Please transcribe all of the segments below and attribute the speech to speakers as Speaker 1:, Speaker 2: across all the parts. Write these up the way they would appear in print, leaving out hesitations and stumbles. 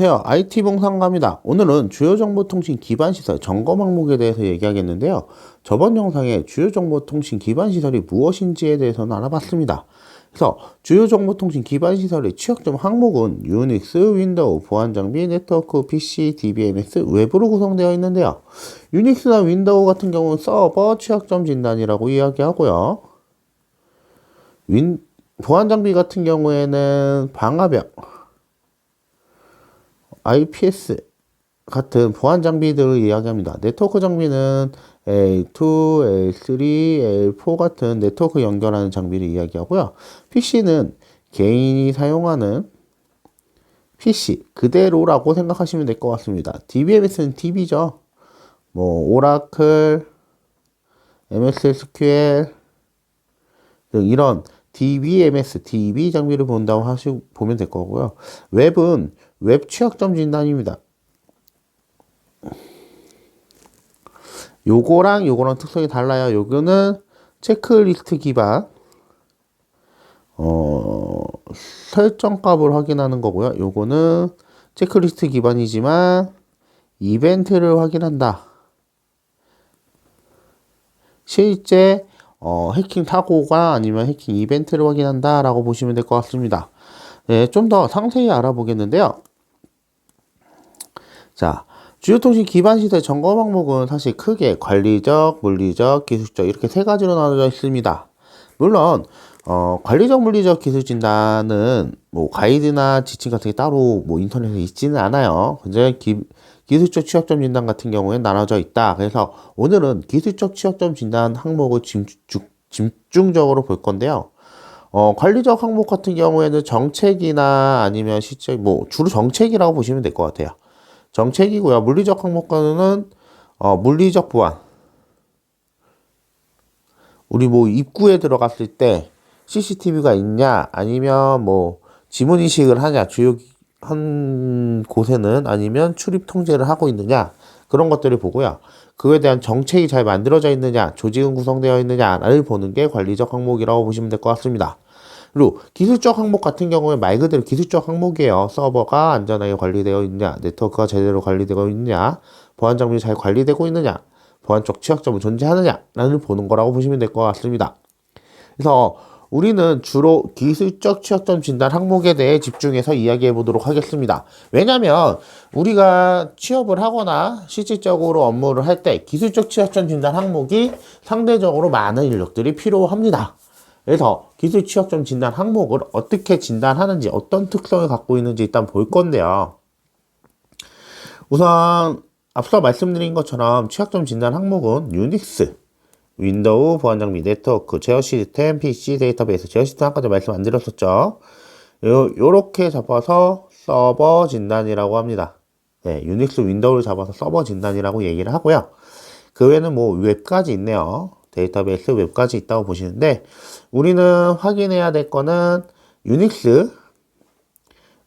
Speaker 1: 안녕하세요. IT 봉상가입니다. 오늘은 주요정보통신 기반시설 점검 항목에 대해서 얘기하겠는데요. 저번 영상에 주요정보통신 기반시설이 무엇인지에 대해서는 알아봤습니다. 그래서 주요정보통신 기반시설의 취약점 항목은 유닉스, 윈도우, 보안장비, 네트워크, PC, DBMS, 외부로 구성되어 있는데요. 유닉스나 윈도우 같은 경우는 서버 취약점 진단이라고 이야기하고요. 보안장비 같은 경우에는 방화벽, IPS 같은 보안 장비들을 이야기합니다. 네트워크 장비는 L2, L3, L4 같은 네트워크 연결하는 장비를 이야기하고요. PC는 개인이 사용하는 PC 그대로라고 생각하시면 될 것 같습니다. DBMS는 DB죠. 오라클, MS SQL 등 이런 DBMS, DB 장비를 본다고 보면 될 거고요. 웹은 웹 취약점 진단입니다. 요거랑 특성이 달라요. 요거는 체크리스트 기반 설정값을 확인하는 거고요. 요거는 체크리스트 기반이지만 이벤트를 확인한다. 실제 해킹 사고가 아니면 해킹 이벤트를 확인한다 라고 보시면 될 것 같습니다. 네, 좀 더 상세히 알아보겠는데요. 자, 주요통신 기반시설 점검 항목은 사실 크게 관리적, 물리적, 기술적 이렇게 세 가지로 나눠져 있습니다. 물론 관리적, 물리적 기술 진단은 가이드나 지침 같은 게 따로 인터넷에 있지는 않아요. 근데 기술적 취약점 진단 같은 경우에는 나눠져 있다. 그래서 오늘은 기술적 취약점 진단 항목을 집중적으로 볼 건데요. 관리적 항목 같은 경우에는 정책이나 아니면 실제 주로 정책이라고 보시면 될 것 같아요. 정책이고요. 물리적 항목과는 물리적 보안. 우리 입구에 들어갔을 때 CCTV가 있냐, 아니면 지문 인식을 하냐, 주요 한 곳에는 아니면 출입 통제를 하고 있느냐, 그런 것들을 보고요. 그에 대한 정책이 잘 만들어져 있느냐, 조직은 구성되어 있느냐를 보는 게 관리적 항목이라고 보시면 될 것 같습니다. 그리고 기술적 항목 같은 경우에 말 그대로 기술적 항목이에요. 서버가 안전하게 관리되어 있느냐, 네트워크가 제대로 관리되고 있느냐, 보안 장비가 잘 관리되고 있느냐, 보안적 취약점은 존재하느냐를 보는 거라고 보시면 될 것 같습니다. 그래서 우리는 주로 기술적 취약점 진단 항목에 대해 집중해서 이야기해 보도록 하겠습니다. 왜냐하면 우리가 취업을 하거나 실질적으로 업무를 할 때 기술적 취약점 진단 항목이 상대적으로 많은 인력들이 필요합니다. 그래서 기술 취약점 진단 항목을 어떻게 진단하는지, 어떤 특성을 갖고 있는지 일단 볼 건데요. 우선 앞서 말씀드린 것처럼 취약점 진단 항목은 유닉스, 윈도우, 보안장비, 네트워크, 제어 시스템, PC, 데이터베이스, 제어 시스템 아까 말씀 안 드렸었죠. 요렇게 잡아서 서버 진단이라고 합니다. 네, 유닉스, 윈도우를 잡아서 서버 진단이라고 얘기를 하고요. 그 외에는 웹까지 있네요. 데이터베이스, 웹까지 있다고 보시는데, 우리는 확인해야 될 거는 유닉스,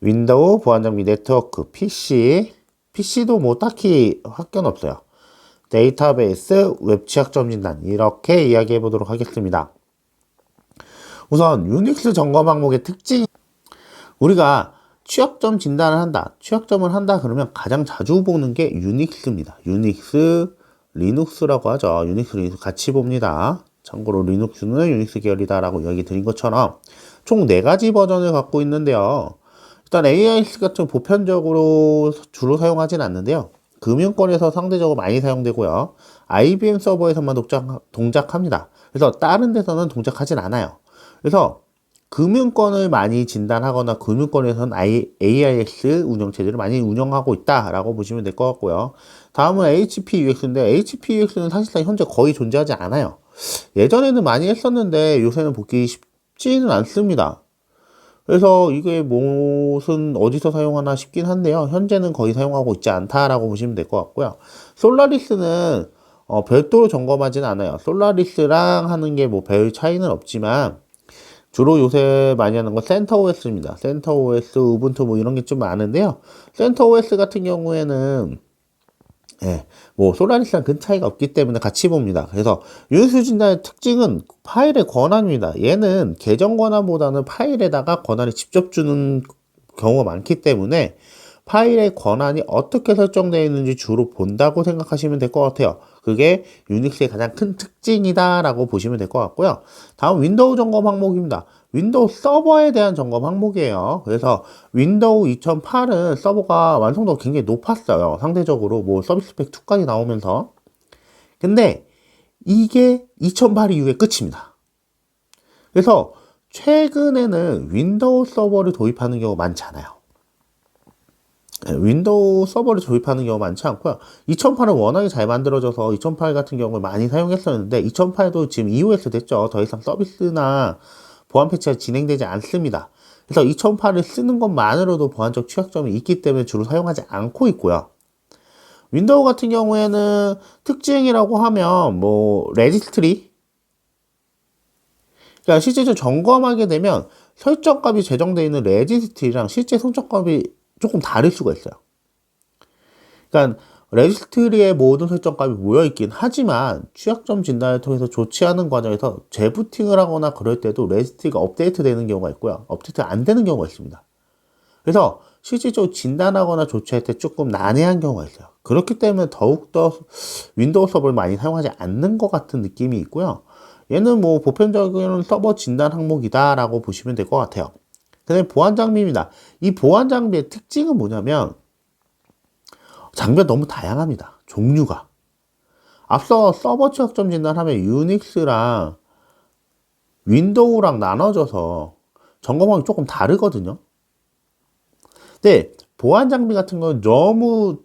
Speaker 1: 윈도우, 보안장비, 네트워크, PC도 딱히 확견 없어요. 데이터베이스, 웹 취약점 진단 이렇게 이야기해 보도록 하겠습니다. 우선 유닉스 점검 항목의 특징, 우리가 취약점 진단을 한다, 취약점을 한다 그러면 가장 자주 보는 게 유닉스입니다. 유닉스, 리눅스라고 하죠. 유닉스, 리눅스 같이 봅니다. 참고로 리눅스는 유닉스 계열이다라고 얘기 드린 것처럼 총 4가지 버전을 갖고 있는데요. 일단 AIS 같은 보편적으로 주로 사용하진 않는데요. 금융권에서 상대적으로 많이 사용되고요. IBM 서버에서만 동작합니다. 그래서 다른 데서는 동작하진 않아요. 그래서 금융권을 많이 진단하거나 금융권에서는 AIS 운영체제를 많이 운영하고 있다라고 보시면 될 것 같고요. 다음은 HPUX인데 HPUX는 사실상 현재 거의 존재하지 않아요. 예전에는 많이 했었는데 요새는 보기 쉽지는 않습니다. 그래서 이게 어디서 사용하나 싶긴 한데요. 현재는 거의 사용하고 있지 않다라고 보시면 될 것 같고요. 솔라리스는 별도로 점검하지는 않아요. 솔라리스랑 하는 게 별 차이는 없지만 주로 요새 많이 하는 건 센터OS입니다. 센터OS, 우분투 이런 게 좀 많은데요. 센터OS 같은 경우에는 솔라리스랑 큰 차이가 없기 때문에 같이 봅니다. 그래서 유닉스 진단의 특징은 파일의 권한입니다. 얘는 계정 권한보다는 파일에다가 권한을 직접 주는 경우가 많기 때문에 파일의 권한이 어떻게 설정되어 있는지 주로 본다고 생각하시면 될 것 같아요. 그게 유닉스의 가장 큰 특징이다라고 보시면 될 것 같고요. 다음 윈도우 점검 항목입니다. 윈도우 서버에 대한 점검 항목이에요. 그래서 윈도우 2008은 서버가 완성도가 굉장히 높았어요. 상대적으로 뭐 서비스 팩 2까지 나오면서. 근데 이게 2008 이후에 끝입니다. 그래서 최근에는 윈도우 서버를 도입하는 경우가 많지 않아요. 윈도우 서버를 도입하는 경우가 많지 않고요. 2008은 워낙에 잘 만들어져서 2008 같은 경우를 많이 사용했었는데 2008도 지금 EOS 됐죠. 더 이상 서비스나 보안 패치가 진행되지 않습니다. 그래서 2008을 쓰는 것만으로도 보안적 취약점이 있기 때문에 주로 사용하지 않고 있고요. 윈도우 같은 경우에는 특징이라고 하면 뭐 레지스트리, 그러니까 실제로 점검하게 되면 설정값이 제정되어 있는 레지스트리랑 실제 설정값이 조금 다를 수가 있어요. 그러니까 레지스트리의 모든 설정값이 모여있긴 하지만 취약점 진단을 통해서 조치하는 과정에서 재부팅을 하거나 그럴 때도 레지스트리가 업데이트 되는 경우가 있고요. 업데이트 안 되는 경우가 있습니다. 그래서 실질적으로 진단하거나 조치할 때 조금 난해한 경우가 있어요. 그렇기 때문에 더욱더 윈도우 서버를 많이 사용하지 않는 것 같은 느낌이 있고요. 얘는 뭐 보편적인 서버 진단 항목이다라고 보시면 될 것 같아요. 그 다음에 보안 장비입니다. 이 보안 장비의 특징은 뭐냐면 장비가 너무 다양합니다. 종류가. 앞서 서버 취약점 진단하면 유닉스랑 윈도우랑 나눠져서 점검하기 조금 다르거든요. 근데 보안 장비 같은 건 너무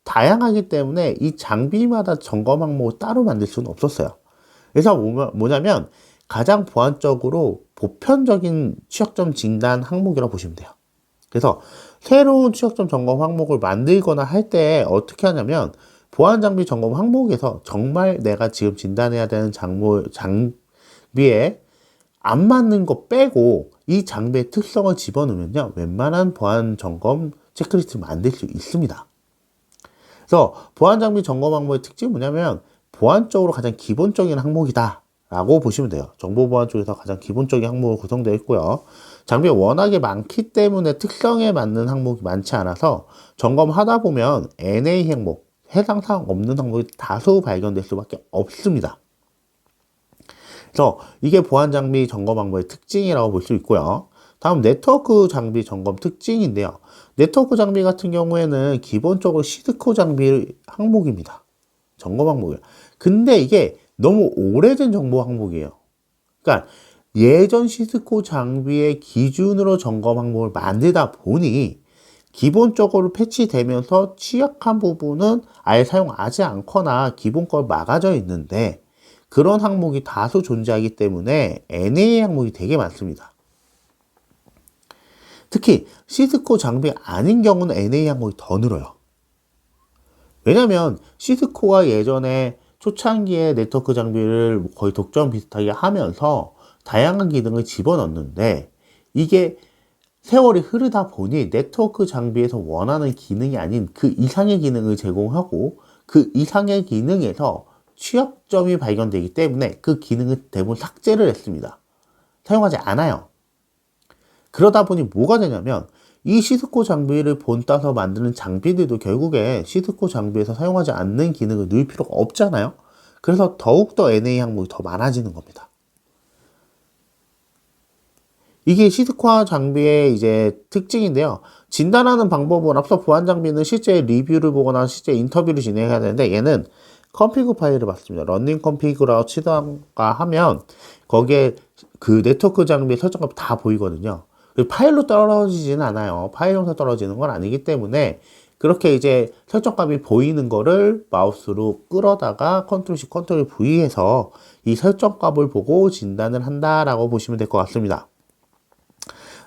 Speaker 1: 다양하기 때문에 이 장비마다 점검 항목을 따로 만들 수는 없었어요. 그래서 뭐냐면 가장 보안적으로 보편적인 취약점 진단 항목이라고 보시면 돼요. 그래서 새로운 취약점 점검 항목을 만들거나 할 때 어떻게 하냐면 보안 장비 점검 항목에서 정말 내가 지금 진단해야 되는 장비에 안 맞는 거 빼고 이 장비의 특성을 집어넣으면요, 웬만한 보안 점검 체크리스트를 만들 수 있습니다. 그래서 보안 장비 점검 항목의 특징이 뭐냐면 보안적으로 가장 기본적인 항목이다 라고 보시면 돼요. 정보보안 쪽에서 가장 기본적인 항목으로 구성되어 있고요. 장비가 워낙에 많기 때문에 특성에 맞는 항목이 많지 않아서 점검하다 보면 NA 항목, 해당 사항 없는 항목이 다수 발견될 수밖에 없습니다. 그래서 이게 보안 장비 점검 항목의 특징이라고 볼 수 있고요. 다음 네트워크 장비 점검 특징인데요. 네트워크 장비 같은 경우에는 기본적으로 시드코 장비 항목입니다. 점검 항목이에요. 근데 이게 너무 오래된 정보 항목이에요. 그러니까 예전 시스코 장비의 기준으로 점검 항목을 만들다 보니 기본적으로 패치되면서 취약한 부분은 아예 사용하지 않거나 기본 걸 막아져 있는데 그런 항목이 다수 존재하기 때문에 NA 항목이 되게 많습니다. 특히 시스코 장비 아닌 경우는 NA 항목이 더 늘어요. 왜냐면 시스코가 예전에 초창기에 네트워크 장비를 거의 독점 비슷하게 하면서 다양한 기능을 집어넣는데 이게 세월이 흐르다 보니 네트워크 장비에서 원하는 기능이 아닌 그 이상의 기능을 제공하고 그 이상의 기능에서 취약점이 발견되기 때문에 그 기능을 대부분 삭제를 했습니다. 사용하지 않아요. 그러다 보니 뭐가 되냐면 이 시스코 장비를 본따서 만드는 장비들도 결국에 시스코 장비에서 사용하지 않는 기능을 넣을 필요가 없잖아요. 그래서 더욱더 NA 항목이 더 많아지는 겁니다. 이게 시스코 장비의 이제 특징인데요. 진단하는 방법은 앞서 보안 장비는 실제 리뷰를 보거나 실제 인터뷰를 진행해야 되는데 얘는 컴피그 파일을 받습니다. 러닝 컴피그라고 치다가 하면 거기에 그 네트워크 장비의 설정값이 다 보이거든요. 파일로 떨어지지는 않아요. 파일용서 떨어지는 건 아니기 때문에 그렇게 이제 설정값이 보이는 거를 마우스로 끌어다가 컨트롤 C, 컨트롤 V해서 이 설정값을 보고 진단을 한다라고 보시면 될 것 같습니다.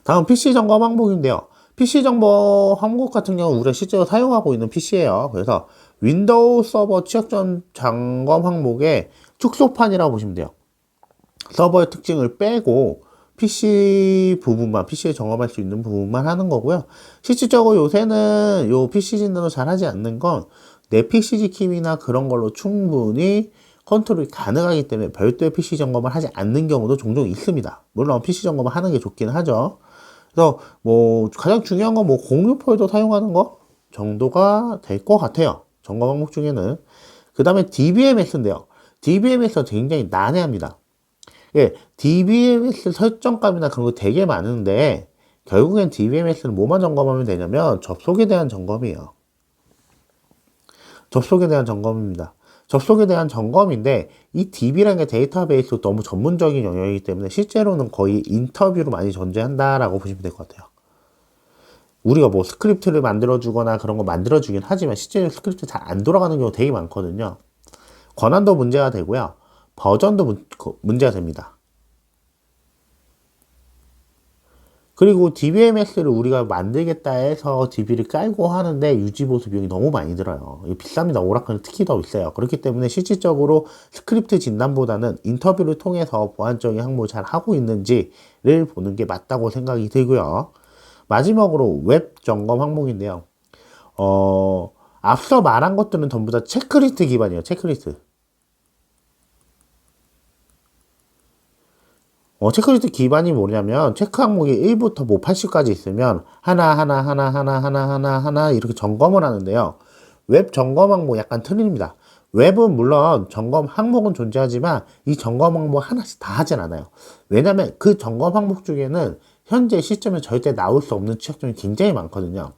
Speaker 1: 다음 PC 점검 항목인데요. PC 점검 항목 같은 경우 우리가 실제로 사용하고 있는 PC예요. 그래서 윈도우 서버 취약점 점검 항목의 축소판이라고 보시면 돼요. 서버의 특징을 빼고 PC 부분만, PC에 점검할 수 있는 부분만 하는 거고요. 실질적으로 요새는 요 PC 진단을 잘 하지 않는 건 내 PCG 킴이나 그런 걸로 충분히 컨트롤이 가능하기 때문에 별도의 PC 점검을 하지 않는 경우도 종종 있습니다. 물론 PC 점검을 하는 게 좋긴 하죠. 그래서 뭐 가장 중요한 건 뭐 공유 폴더 사용하는 거 정도가 될 것 같아요. 점검 항목 중에는. 그 다음에 DBMS인데요. DBMS 굉장히 난해합니다. 예, DBMS 설정값이나 그런 거 되게 많은데 결국엔 DBMS는 뭐만 점검하면 되냐면 접속에 대한 점검이에요. 접속에 대한 점검입니다. 접속에 대한 점검인데 이 DB라는 게 데이터베이스 너무 전문적인 영역이기 때문에 실제로는 거의 인터뷰로 많이 존재한다라고 보시면 될 것 같아요. 우리가 뭐 스크립트를 만들어주거나 그런 거 만들어주긴 하지만 실제로 스크립트 잘 안 돌아가는 경우 되게 많거든요. 권한도 문제가 되고요. 버전도 문제가 됩니다. 그리고 DBMS를 우리가 만들겠다 해서 DB를 깔고 하는데 유지보수 비용이 너무 많이 들어요. 비쌉니다. 오라클은 특히 더 비싸요. 그렇기 때문에 실질적으로 스크립트 진단보다는 인터뷰를 통해서 보안적인 항목을 잘 하고 있는지를 보는 게 맞다고 생각이 들고요. 마지막으로 웹 점검 항목인데요. 앞서 말한 것들은 전부 다 체크리스트 기반이에요. 체크리스트. 체크리스트 기반이 뭐냐면 체크 항목이 1부터 뭐 80까지 있으면 하나 이렇게 점검을 하는데요. 웹 점검 항목 약간 틀립니다. 웹은 물론 점검 항목은 존재하지만 이 점검 항목 하나씩 다 하진 않아요. 왜냐면 그 점검 항목 중에는 현재 시점에 절대 나올 수 없는 취약점이 굉장히 많거든요.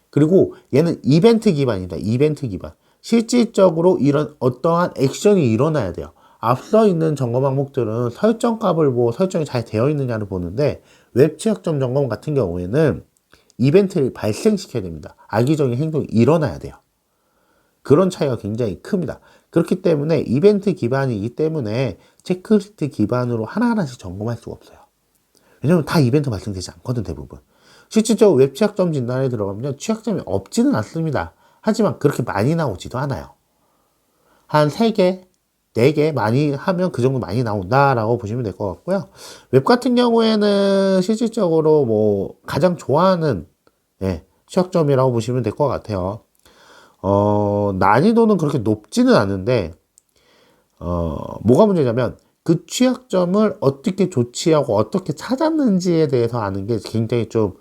Speaker 1: 그리고 얘는 이벤트 기반이다. 이벤트 기반. 실질적으로 이런 어떠한 액션이 일어나야 돼요. 앞서 있는 점검 항목들은 설정 값을 뭐 설정이 잘 되어 있느냐를 보는데 웹 취약점 점검 같은 경우에는 이벤트를 발생시켜야 됩니다. 악의적인 행동이 일어나야 돼요. 그런 차이가 굉장히 큽니다. 그렇기 때문에 이벤트 기반이기 때문에 체크리스트 기반으로 하나하나씩 점검할 수가 없어요. 왜냐면 다 이벤트 발생되지 않거든, 대부분. 실질적으로 웹 취약점 진단에 들어가면 취약점이 없지는 않습니다. 하지만 그렇게 많이 나오지도 않아요. 한 3개, 4개 많이 하면 그 정도 많이 나온다라고 보시면 될 것 같고요. 웹 같은 경우에는 실질적으로 뭐 가장 좋아하는 취약점이라고 보시면 될 것 같아요. 난이도는 그렇게 높지는 않은데 뭐가 문제냐면 그 취약점을 어떻게 조치하고 어떻게 찾았는지에 대해서 아는 게 굉장히 좀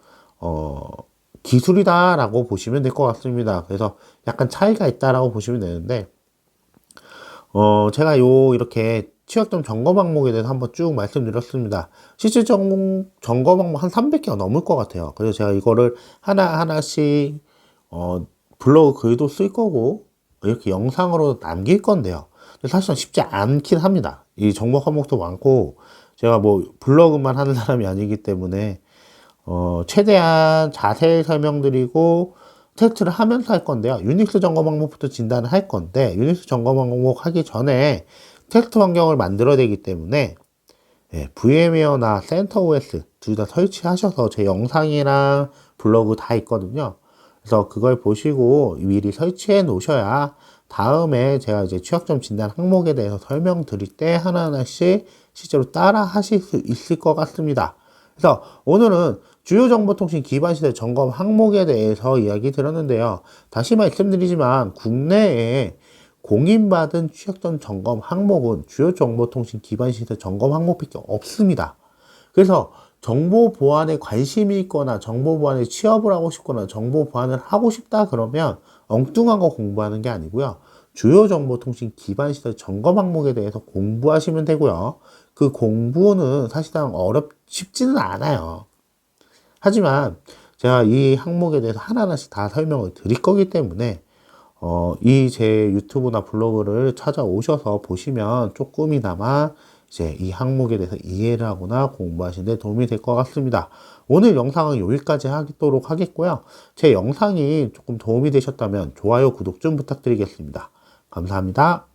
Speaker 1: 기술이다라고 보시면 될 것 같습니다. 그래서 약간 차이가 있다라고 보시면 되는데 제가 이렇게 취약점 점검 항목에 대해서 한번 쭉 말씀드렸습니다. 실질 점검 항목 한 300개가 넘을 것 같아요. 그래서 제가 이거를 하나하나씩 블로그 글도 쓸 거고 이렇게 영상으로 남길 건데요. 사실은 쉽지 않긴 합니다. 이 정보 항목도 많고 제가 뭐 블로그만 하는 사람이 아니기 때문에 최대한 자세히 설명드리고 테스트를 하면서 할 건데요. 유닉스 점검 항목부터 진단을 할 건데 유닉스 점검 항목 하기 전에 테스트 환경을 만들어야 되기 때문에 VM웨어나 CentOS 둘 다 설치하셔서 제 영상이랑 블로그 다 있거든요. 그래서 그걸 보시고 미리 설치해 놓으셔야 다음에 제가 이제 취약점 진단 항목에 대해서 설명드릴 때 하나하나씩 실제로 따라 하실 수 있을 것 같습니다. 그래서 오늘은 주요 정보통신 기반 시대 점검 항목에 대해서 이야기 드렸는데요. 다시 말씀드리지만 국내에 공인받은 취약점 점검 항목은 주요 정보통신 기반 시대 점검 항목밖에 없습니다. 그래서 정보 보안에 관심이 있거나 정보 보안에 취업을 하고 싶거나 정보 보안을 하고 싶다 그러면 엉뚱한 거 공부하는 게 아니고요. 주요 정보통신 기반 시설 점검 항목에 대해서 공부하시면 되고요. 그 공부는 사실상 쉽지는 않아요. 하지만 제가 이 항목에 대해서 하나하나씩 다 설명을 드릴 거기 때문에 이 제 유튜브나 블로그를 찾아오셔서 보시면 조금이나마 이제 이 항목에 대해서 이해를 하거나 공부하시는 데 도움이 될 것 같습니다. 오늘 영상은 여기까지 하도록 하겠고요. 제 영상이 조금 도움이 되셨다면 좋아요, 구독 좀 부탁드리겠습니다. 감사합니다.